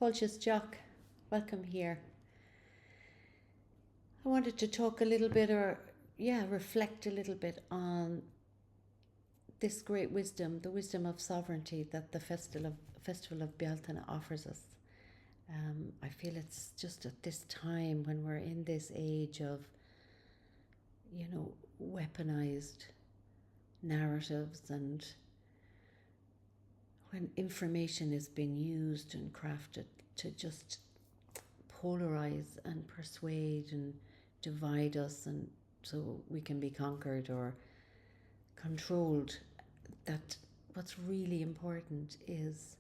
Failte, welcome here. I wanted to talk a little bit reflect a little bit on this great wisdom, the wisdom of sovereignty that the Festival of Bealtaine offers us. I feel it's just at this time when we're in this age of, weaponized narratives, and when information is being used and crafted to just polarize and persuade and divide us, and so we can be conquered or controlled, that what's really important is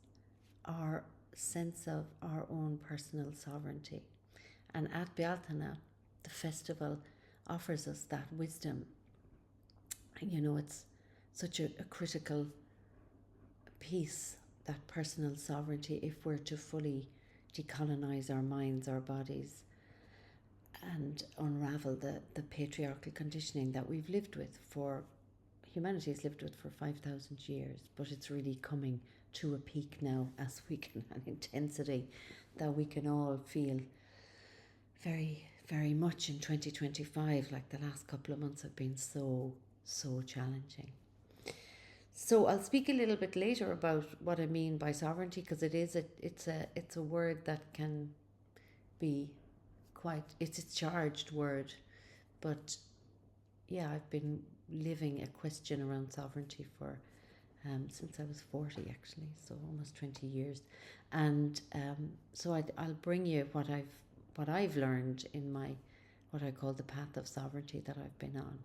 our sense of our own personal sovereignty. And at Bealtaine, the festival offers us that wisdom. It's such a critical piece, that personal sovereignty, if we're to fully decolonize our minds, our bodies, and unravel the patriarchal conditioning that we've lived with humanity has lived with for 5,000 years, but it's really coming to a peak now, as we can, an intensity that we can all feel very, very much in 2025. Like, the last couple of months have been so challenging. So I'll speak a little bit later about what I mean by sovereignty, because it's a word that can be it's a charged word, but yeah, I've been living a question around sovereignty for since I was 40, actually, so almost 20 years, and so I'll bring you what I've learned in my what I call the path of sovereignty that I've been on.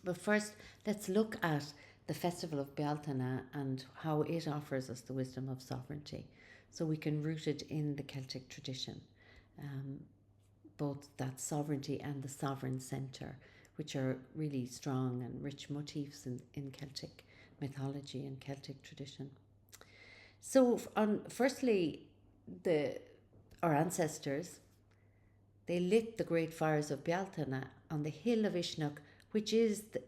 But first, let's look at the Festival of Bealtaine and how it offers us the wisdom of sovereignty, so we can root it in the Celtic tradition, both that sovereignty and the sovereign centre, which are really strong and rich motifs in Celtic mythology and Celtic tradition. So, firstly, our ancestors, they lit the great fires of Bealtaine on the hill of Uisneach, which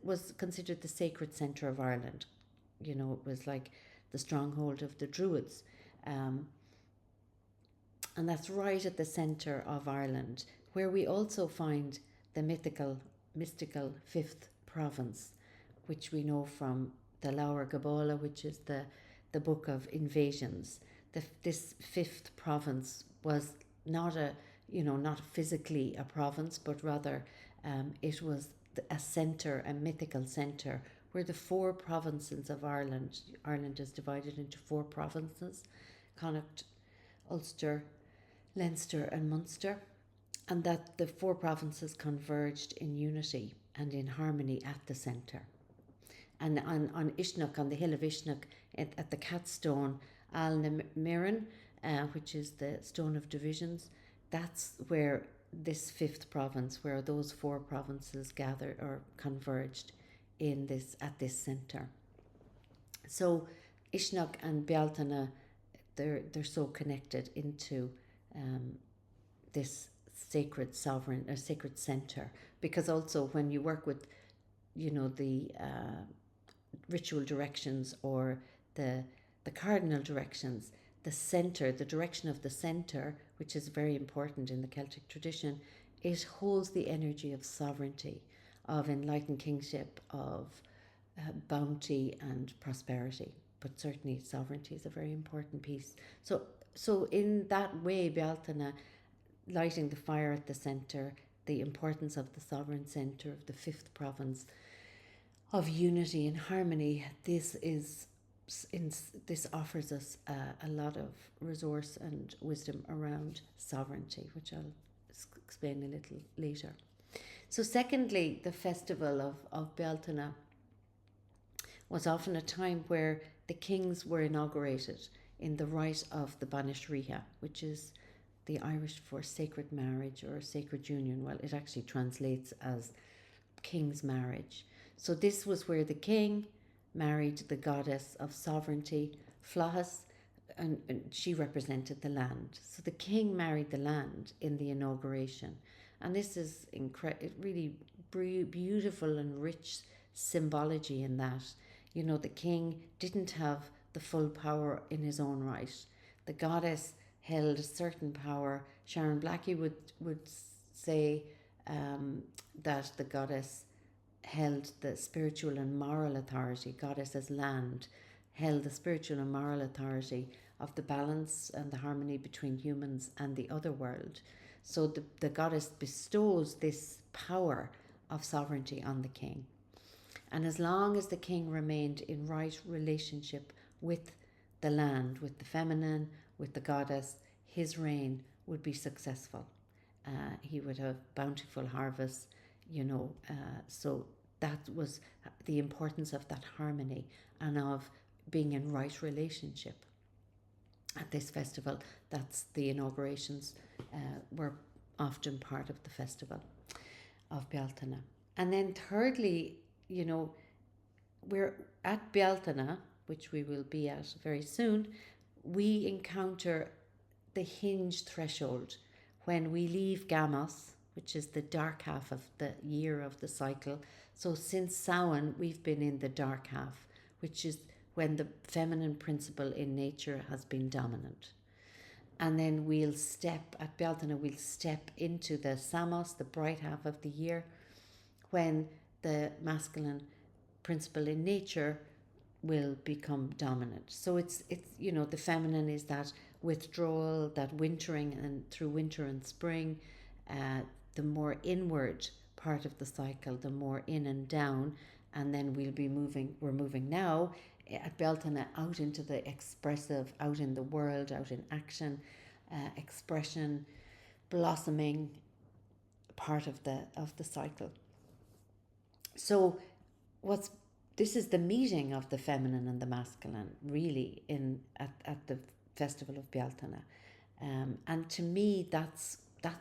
was considered the sacred centre of Ireland. It was like the stronghold of the Druids. And that's right at the centre of Ireland, where we also find the mystical fifth province, which we know from the Laura Gabola, which is the book of invasions. This fifth province was not physically a province, but rather it was a centre, a mythical centre, where the four provinces of Ireland is divided into four provinces: Connacht, Ulster, Leinster and Munster, and that the four provinces converged in unity and in harmony at the centre. And on Uisneach, on the hill of Uisneach, at the Catstone Al Miran, which is the stone of divisions, that's where this fifth province, where those four provinces gathered or converged at this centre. So Uisneach and Bealtaine, they're so connected into this sacred centre, because also when you work with the ritual directions or the cardinal directions, the direction of the centre, which is very important in the Celtic tradition, it holds the energy of sovereignty, of enlightened kingship, of bounty and prosperity. But certainly sovereignty is a very important piece. So in that way, Bealtaine, lighting the fire at the centre, the importance of the sovereign centre of the fifth province, of unity and harmony, this offers us a lot of resource and wisdom around sovereignty, which I'll explain a little later. So secondly, the festival of Bealtaine was often a time where the kings were inaugurated in the rite of the Banais Ríghe, which is the Irish for sacred marriage or sacred union. Well, it actually translates as king's marriage. So this was where the king married the goddess of sovereignty, Fleachas, and she represented the land. So the king married the land in the inauguration. And this is really beautiful and rich symbology in that. The king didn't have the full power in his own right. The goddess held a certain power. Sharon Blackie would say that the goddess held the spiritual and moral authority. Goddess as land held the spiritual and moral authority of the balance and the harmony between humans and the other world. So the goddess bestows this power of sovereignty on the king. And as long as the king remained in right relationship with the land, with the feminine, with the goddess, his reign would be successful. He would have bountiful harvests, so that was the importance of that harmony and of being in right relationship. At this festival, that's the inaugurations were often part of the festival of Bealtaine. And then thirdly, we're at Bealtaine, which we will be at very soon. We encounter the hinge threshold when we leave Giamos, which is the dark half of the year of the cycle. So since Samhain, we've been in the dark half, which is when the feminine principle in nature has been dominant. And then we'll step, at Bealtaine, we'll step into the Samos, the bright half of the year, when the masculine principle in nature will become dominant. So it's the feminine is that withdrawal, that wintering, and through winter and spring, the more inward part of the cycle, the more in and down, and then we're moving now at Bealtaine out into the expressive, out in the world, out in action, expression, blossoming part of the cycle. So this is the meeting of the feminine and the masculine, really, at the festival of Bealtaine, and to me that's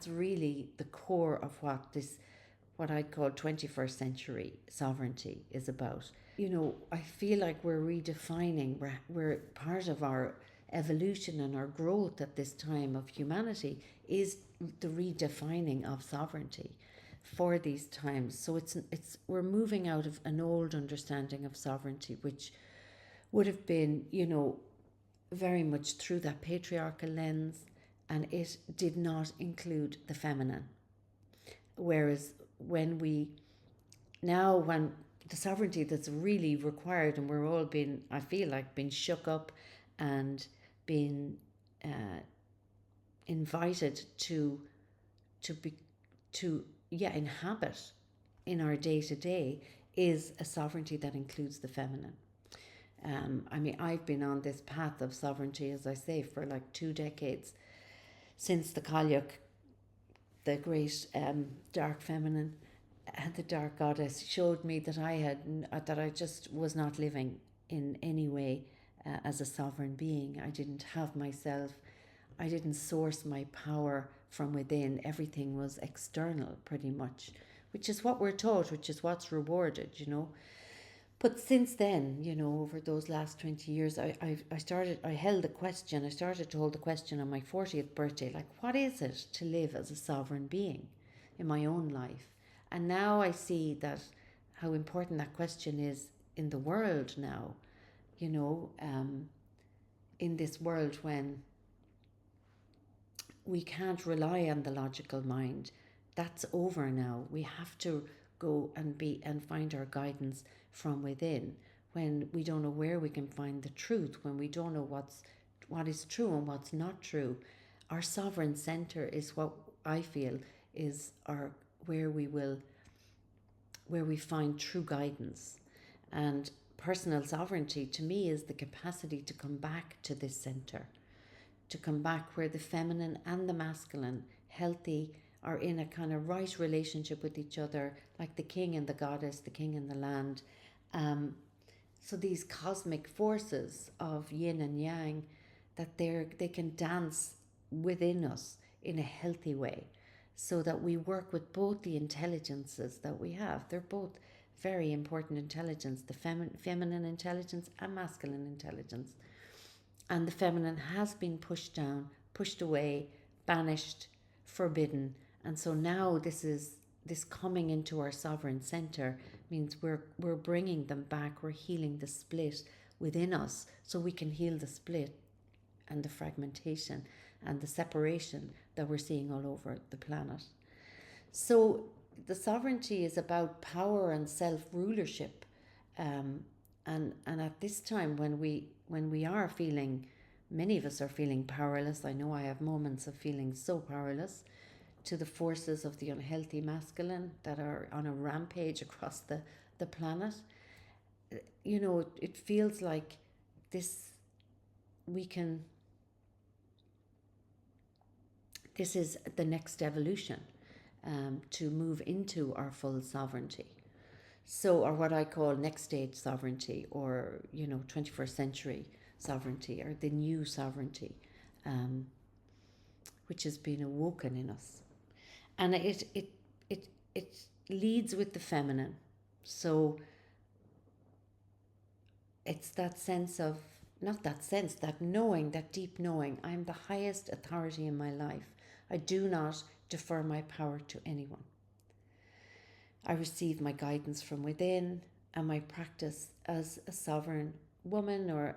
really the core of what I call 21st century sovereignty is about. I feel like we're redefining. We're part of our evolution and our growth at this time of humanity is the redefining of sovereignty for these times. So we're moving out of an old understanding of sovereignty, which would have been, very much through that patriarchal lens, and it did not include the feminine. Whereas when the sovereignty that's really required, and we're all being shook up and being invited to inhabit in our day-to-day, is a sovereignty that includes the feminine. I've been on this path of sovereignty, as I say, for like 2 decades, since the Cailleach, the great dark feminine, and the dark goddess showed me that I just was not living in any way as a sovereign being. I didn't have myself. I didn't source my power from within. Everything was external, pretty much, which is what we're taught, which is what's rewarded, But since then, over those last 20 years, I held the question. I started to hold the question on my 40th birthday, like, what is it to live as a sovereign being in my own life? And now I see how important that question is in the world now, in this world when we can't rely on the logical mind. That's over now. We have to go and find our guidance from within, when we don't know where we can find the truth, when we don't know what is true and what's not true. Our sovereign center is what I feel is where we find true guidance. And personal sovereignty to me is the capacity to come back to this center, to come back where the feminine and the masculine, healthy, are in a kind of right relationship with each other, like the king and the goddess, the king and the land. So these cosmic forces of yin and yang, that they can dance within us in a healthy way, so that we work with both the intelligences that we have. They're both very important intelligence, the feminine intelligence and masculine intelligence. And the feminine has been pushed down, pushed away, banished, forbidden. And so now this coming into our sovereign center means we're bringing them back. We're healing the split within us, so we can heal the split and the fragmentation and the separation that we're seeing all over the planet. So the sovereignty is about power and self-rulership, and at this time when we are feeling, many of us are feeling powerless. I know I have moments of feeling so powerless to the forces of the unhealthy masculine that are on a rampage across the planet. You know, it feels like this this is the next evolution, to move into our full sovereignty. So, or what I call next stage sovereignty, or 21st century sovereignty, or the new sovereignty, which has been awoken in us, and it leads with the feminine. So it's that sense of, not that sense, that knowing, that deep knowing, I'm the highest authority in my life. I do not defer my power to anyone. I receive my guidance from within, and my practice as a sovereign woman, or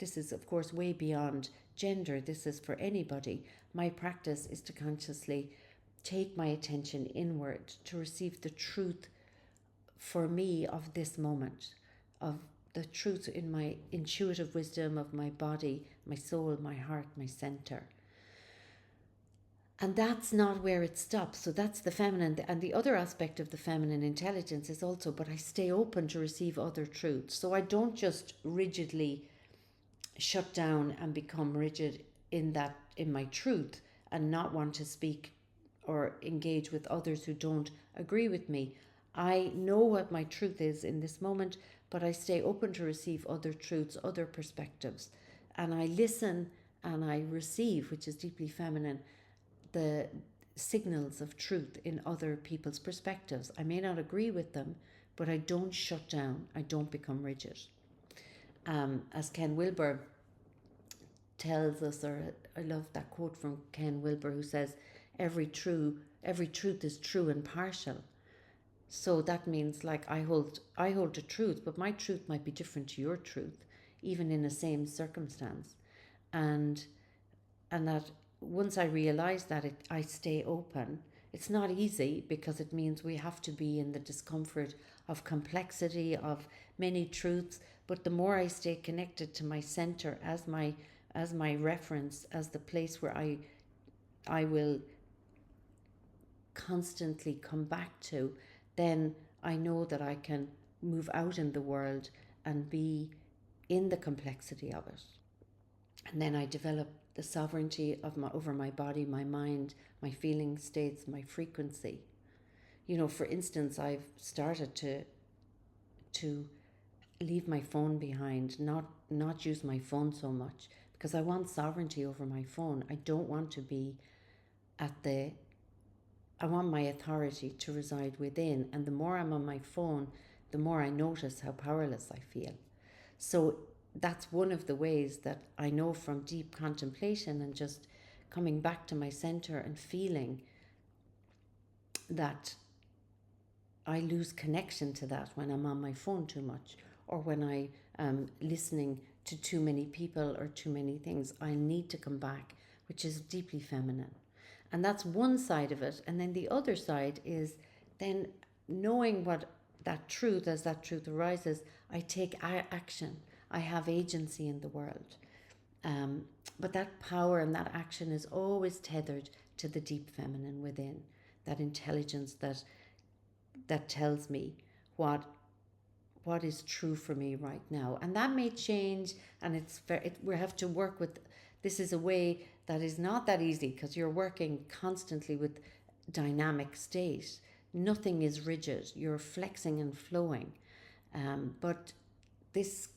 this is of course way beyond gender, this is for anybody. My practice is to consciously take my attention inward to receive the truth for me of this moment, of the truth in my intuitive wisdom of my body, my soul, my heart, my center. And that's not where it stops. So that's the feminine. And the other aspect of the feminine intelligence is also, but I stay open to receive other truths. So I don't just rigidly shut down and become rigid in my truth and not want to speak or engage with others who don't agree with me. I know what my truth is in this moment, but I stay open to receive other truths, other perspectives. And I listen and I receive, which is deeply feminine, the signals of truth in other people's perspectives. I may not agree with them, but I don't shut down. I don't become rigid. As Ken Wilber tells us, or I love that quote from Ken Wilber, who says, every truth is true and partial. So that means, like, I hold the truth, but my truth might be different to your truth, even in the same circumstance. And that once I realize that, I stay open. It's not easy, because it means we have to be in the discomfort of complexity, of many truths. But the more I stay connected to my center as my reference, as the place where I will constantly come back to, then I know that I can move out in the world and be in the complexity of it. And then I develop the sovereignty of over my body, my mind, my feeling states, my frequency. For instance, I've started to leave my phone behind, not use my phone so much, because I want sovereignty over my phone. I don't want to be I want my authority to reside within. And the more I'm on my phone, the more I notice how powerless I feel. So that's one of the ways that I know from deep contemplation and just coming back to my center and feeling that I lose connection to that when I'm on my phone too much, or when I am listening to too many people or too many things. I need to come back, which is deeply feminine. And that's one side of it. And then the other side is then knowing what that truth, as that truth arises, I take action. I have agency in the world. But that power and that action is always tethered to the deep feminine within, that intelligence that tells me what is true for me right now. And that may change, and we have to work with. This is a way that is not that easy, because you're working constantly with dynamic state. Nothing is rigid. You're flexing and flowing. But this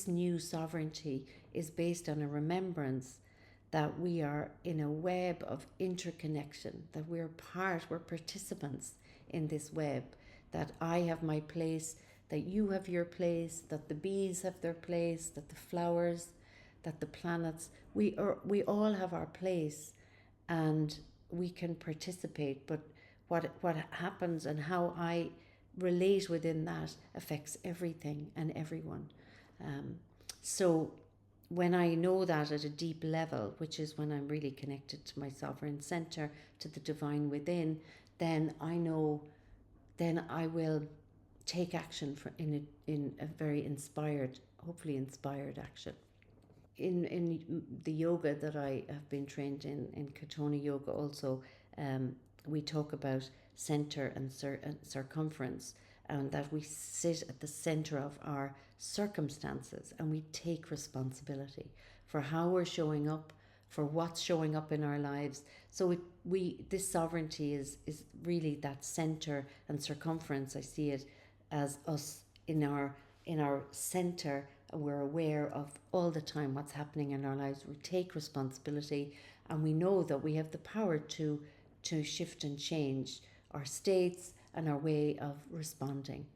new sovereignty is based on a remembrance that we are in a web of interconnection, that we're participants in this web, that I have my place, that you have your place, that the bees have their place, that the flowers, that the planets, we all have our place, and we can participate. But what happens and how I relate within that affects everything and everyone. So when I know that at a deep level, which is when I'm really connected to my sovereign center, to the divine within, then I know, then I will take action in a very inspired, hopefully inspired action. In the yoga that I have been trained in Katona yoga also, we talk about center and circumference, and that we sit at the center of our circumstances and we take responsibility for how we're showing up, for what's showing up in our lives. So this sovereignty is really that center and circumference. I see it as us in our center. We're aware of all the time what's happening in our lives. We take responsibility, and we know that we have the power to shift and change our states and our way of responding.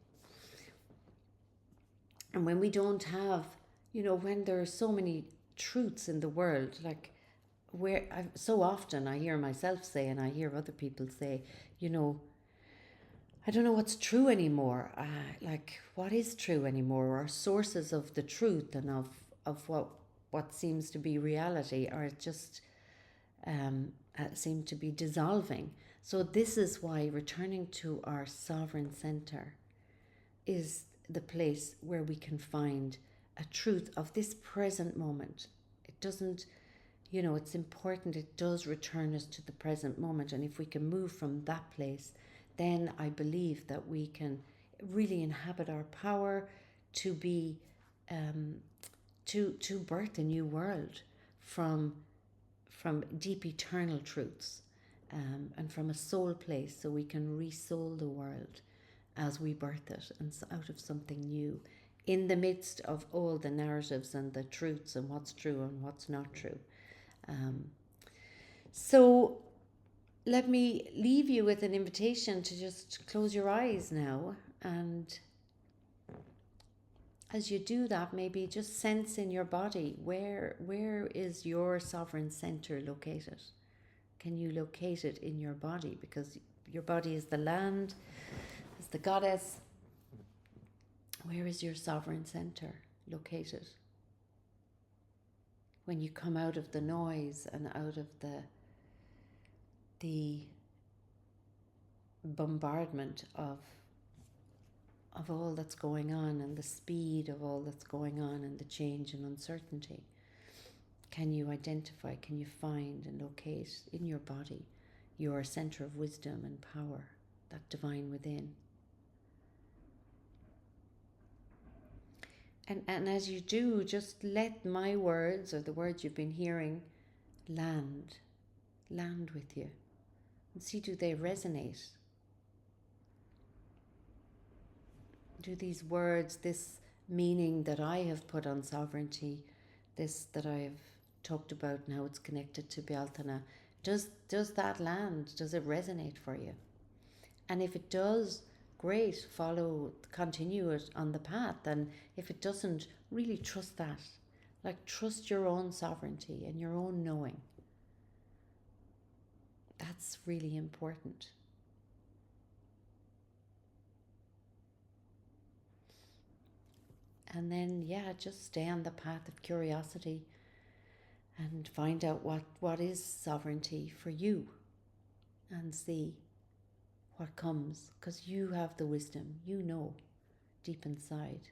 And when we don't have, when there are so many truths in the world, like so often I hear myself say, and I hear other people say, I don't know what's true anymore. Like, what is true anymore? Our sources of the truth and of what seems to be reality are just seem to be dissolving. So this is why returning to our sovereign center is the place where we can find a truth of this present moment. It doesn't, it's important. It does return us to the present moment. And if we can move from that place, then I believe that we can really inhabit our power to be, to birth a new world from deep eternal truths, and from a soul place, so we can re-soul the world as we birth it, and out of something new, in the midst of all the narratives and the truths and what's true and what's not true. So let me leave you with an invitation to just close your eyes now, and as you do that, maybe just sense in your body, where is your sovereign center located? Can you locate it in your body? Because your body is the land, is the goddess. Where is your sovereign center located? When you come out of the noise and out of the bombardment of all that's going on, and the speed of all that's going on, and the change and uncertainty, can you identify, can you find and locate in your body your center of wisdom and power, that divine within? And as you do, just let my words, or the words you've been hearing, land with you, and see, do they resonate? Do these words, this meaning that I have put on sovereignty, this that I have talked about and how it's connected to Bealtaine, does that land? Does it resonate for you? And if it does, great, continue it on the path. And if it doesn't, really trust that. Like, trust your own sovereignty and your own knowing. That's really important. And then, just stay on the path of curiosity and find out what is sovereignty for you, and see what comes, because you have the wisdom, deep inside.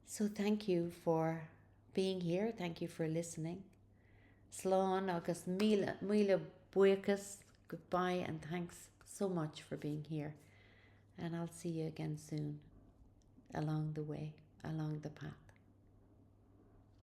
So thank you for being here. Thank you for listening. Slán agus míle buchas. Goodbye, and thanks so much for being here. And I'll see you again soon, along the way, along the path.